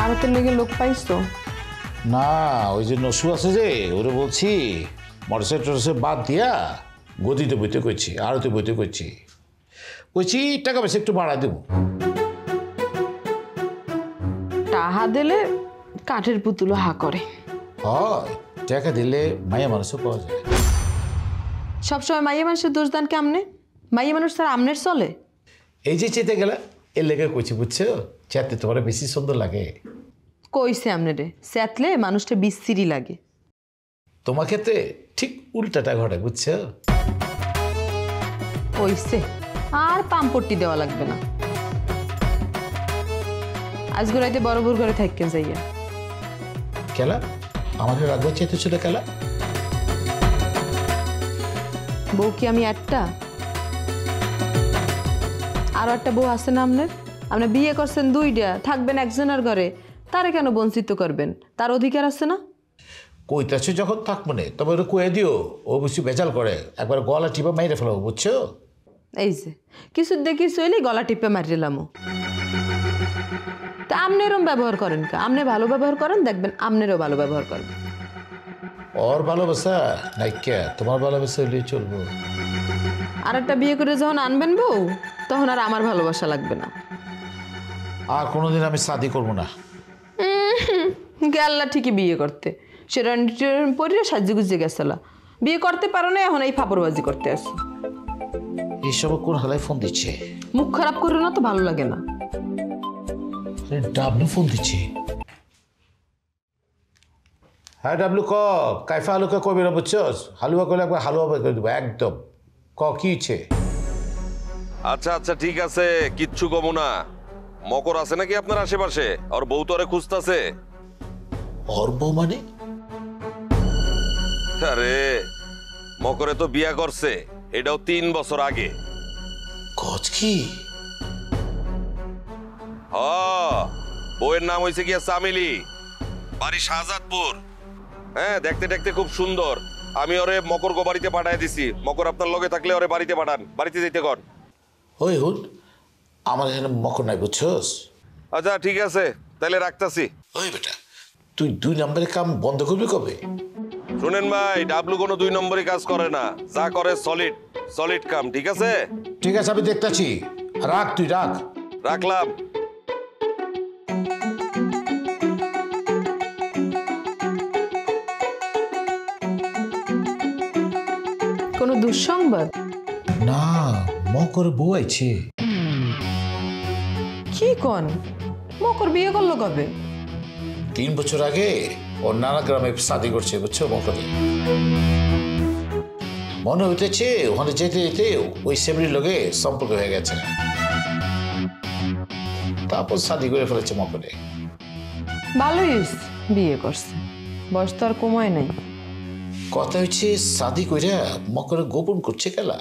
আরতের লেগে লোক পাইছো? না, ওই যে নসু আছে যে, ওরে বলছি মোটরসাইকেল টোটরসাইকেল বাদ দিয়া গদিতে বইতে করছি, আরতে বইতে করছি, কইছি টাকা পয়সা একটু বাড়া দেব। টাহা দিলে কাঠের পুতুলো হা করে। হয়, টাকা দিলে মায়া মানুষও পাওয়া যায়। সবসময় মাইয়া মানুষের দোষ দান কেমনে? মাইয়া মানুষ তার আমনের চলে। এই যে চেতে গেলা, এর লেগে কইছি, বুঝছো? চেতে তোমার বেশি সুন্দর লাগে। কইছে আমনে রে, স্যাতলে মানুষটা বিশ্রী লাগে। তোমার ক্ষেত্রে ঠিক উল্টাটা ঘটে, বুঝছো? কইছে আর পাম্পট্টি দেওয়া লাগবে না। আজ গোড়াইতে বড় ভোর ঘরে থাকেন যাইয়া। খেলা আমাকে রাখবো চেতে ছিল খেলা। বউ কি আমি একটা? আরো একটা বউ আছে না আপনার? আপনি বিয়ে করছেন দুইটা, থাকবেন একজনের ঘরে, তারে কেন বঞ্চিত করবেন? তার অধিকার আছে না? কইতাছে যখন থাক মনে, তবে ওরা কয়ে দিও, ও বেশি বেজাল করে, একবার গলা টিপা মাইরে ফেলাবো, বুঝছো? এই যে কিছু দেখি চইলে গলা টিপে মারিলাম। তা আপনি এরম ব্যবহার করেন কা? আপনি ভালো ব্যবহার করেন, দেখবেন আপনেরও ভালো ব্যবহার করেন। ওর ভালোবাসা নাইকা তোমার ভালোবাসা হইলেই চলবো। আর একটা বিয়ে করে যখন আনবেন বউ, তখন আর আমার ভালোবাসা লাগবে না। আর কোনোদিন আমি শাদি করবো না। গেল্লা ঠিকই বিয়ে করতে, সেটা পরিয়ে সাজ্জে গুজে গেছিলা। বিয়ে করতে পারো না, এখন এই ফাপড়বাজি করতে আসো। এইসব কোন হালায় ফোন দিচ্ছে? মুখ খারাপ করো না তো, ভালো লাগে না। ডাবলু ফোন দিচ্ছে। হ্যাঁ ডাবলু, ক কাইফা হালুকা কবি না, বুঝছস? হালুয়া করলে একবার হালুয়া বের করে দেবো একদম। ক কি ইচ্ছে? আচ্ছা আচ্ছা ঠিক আছে, কিচ্ছু কমো না। মকর আছে নাকি আপনার আশেপাশে? আর বউ তো আরে খুঁজতাছে। ওর বউ মানে? আরে মকরে তো বিয়া করছে, এটাও 3 বছর আগে। কচ কি? বউয়ের নাম হয়েছে গিয়া চামেলি, বাড়ি শাহজাদপুর। হ্যাঁ, দেখতে দেখতে খুব সুন্দর। আমি ওরে মকর গো বাড়িতে পাঠায় দিছি। মকর আপনার লগে থাকলে ওরে বাড়িতে পাঠান, বাড়িতে যেতে কর। ওই হুন, আমার এখানে মকর নাই, বুঝছস? আচ্ছা ঠিক আছে, তাহলে রাখতাছি। ওই বেটা, তুই 2 নম্বরের কাম বন্ধ করবি কবে? শুনেন ভাই, ডাবলু কোনো 2 নম্বরই কাজ করে না, যা করে সলিড সলিড কাম। ঠিক আছে? ঠিক আছে, আমি দেখতাছি। রাখ, তুই রাখ। রাখলাম। কোনো দুঃসংবাদ? না, মকর বউ আইছে। কি কন? মকর বিয়ে করলো কবে? 3 বছর আগে ওর নানা গ্রামে শাদি করছে, বুঝছো? মকরে মনে হইতেছে ওখানে যেতে যেতে ওই সেমরির লগে সম্পর্ক হয়ে গেছে, তারপর শাদি করে ফেলেছে মকরে। ভালোই বিয়ে করছে, বয়স তো আর কমায় নাই। কথা হচ্ছে শাদি কইরা মকরে গোপন করছে খেলা।